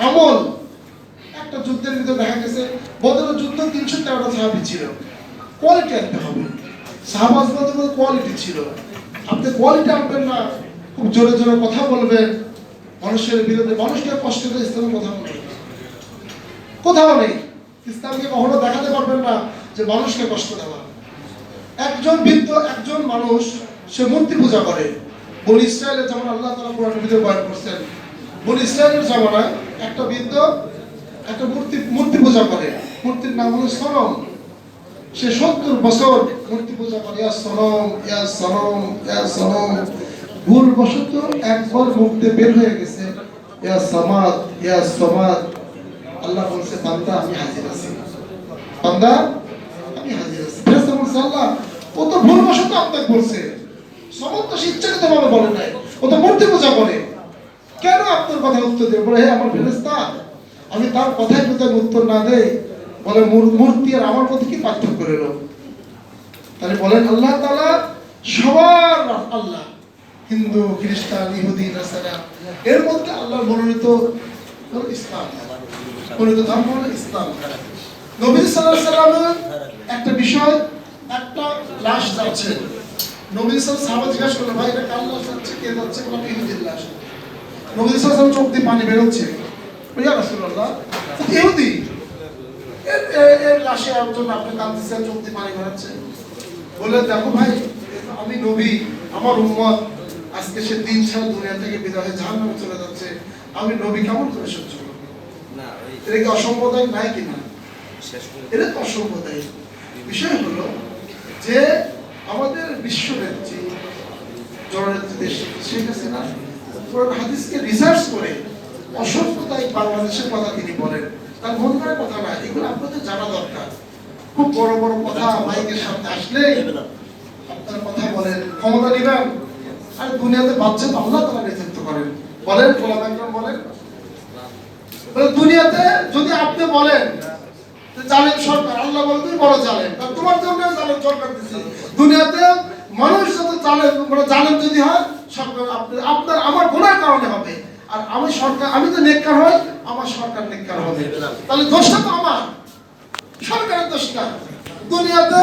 আমল। একটা যুদ্ধের ভিতরে দেখা গেছে বদরের যুদ্ধ 313টা সাহাবী ছিল। কোয়ালিটি আনতে হবে, সাহাবাজ বলতে কোয়ালিটি ছিল। আপনি কোয়ালিটি আনবেন না, খুব জোরে জোরে কথা বলবেন মানুষের বিরুদ্ধে, মানুষকে কষ্ট করে ইসলামের কোথাও নেই, কোথাও নেই। ইসলামকে কখনো দেখাতে পারবেন না যে মানুষকে কষ্ট দেওয়া। একজন বৃদ্ধ, একজন মানুষ, সে মূর্তি পূজা করে। বনি ইসরায়েলের যেমন আল্লাহ তাআলা কোরআনের ভিতরে বয়ান করছেন, বনি ইসরায়েলের জামানায় একটা বৃদ্ধ একটা মূর্তি পূজা করে। মূর্তির নাম হলো সনম। সে 70 বছর মূর্তি পূজা করে, ইয়া সনম, ইয়া সনম, ইয়া সনম। ভুল বশত একবার মুখতে বের হয়ে গেছে ইয়া সামাদ, ইয়া সামাদ। আল্লাহ বলছে বান্দা আমি হাজির আছি, বান্দা আমি হাজির আছি। ফেরেশতা বলছে আল্লাহ ও তো ভুল বশত আপনাকে বলছে, সমস্ত ইচ্ছাকৃতভাবে বলে নাই, ও তো মূর্তি পূজা করে, কেন আপনার কথা উত্তর দেবে? বলে হে আমার ফেরেশতা, আমি তার কথায় যদি উত্তর না দেই, বলে মূর্তি আর আমার প্রতি কি পার্থক্য রইল? তাহলে বলেন আল্লাহ তাআলা সবার আল্লাহ, হিন্দু, খ্রিস্টান, ইহুদি, নাসারা, এর মধ্যে আল্লাহর মনোনীত হলো ইসলাম, মনোনীত ধর্ম হলো ইসলাম। নবী সাল্লাল্লাহু আলাইহি ওয়াসাল্লামের একটা বিষয়, একটা লাশ যাচ্ছে, নবী সাল্লাল্লাহু আলাইহি ওয়াসাল্লাম সাহাবা জিজ্ঞাসা করলেন ভাই এটা কার লাশ যাচ্ছে, কে যাচ্ছে? বলে ইহুদির লাশ। নবী সাল্লাল্লাহু আলাইহি ওয়াসাল্লাম চোখ দিয়ে পানি বের হচ্ছে, ইয়া রাসূলুল্লাহ ইহুদি এর লাশে একজন আপনি কাঁদতেছেন, চোখ দিয়ে পানি বেরাচ্ছে। বলে দেখো ভাই আমি নবী, আমার উম্মত আজকে সে দিন ছাড়া দুনিয়া থেকে বিদায় হয়ে জাহান্নামে চলে যাচ্ছে, আমি নবী কেমন করে সহ্য করব? না এটা কি অসম্প্রদায়িক নাই কিনা? এটা তো অসম্প্রদায়িক। বিষয় হলো যে আমাদের বিশ্বনেত্রী জননেত্রী দেশ শেখ হাসিনা পুরো হাদিসকে রিসার্চ করে অসম্প্রদায়িক বাংলাদেশের কথা তিনি বলেন, তার মন করার কথা না, এগুলো আপনাদের জানা দরকার। খুব বড় বড় কথা মাইকের সামনে আসলে আপনারা কথা বলেন, ক্ষমতা নেবেন, আর দুনিয়াতে বাচ্চা তো আল্লাহ তাআলা নেতৃত্ব করেন। বলেন কোলাবাইকরাম বলেন, দুনিয়াতে যদি আপনি বলেন যে জালেম সরকার, আল্লাহ বলে তুমি বড় জালেম, আর তোমার জন্য জালেম সরকার দিয়েছে। দুনিয়াতে মানুষ যত জালেম, মানে জালেম যদি হয় সরকার আপনার আমার গুনার কারণে হবে, আর আমি সরকার, আমি তো নেককার হই, আমার সরকার নেককার হবে। তাহলে দোষটা তো আমার, সরকারের দোষ না। দুনিয়াতে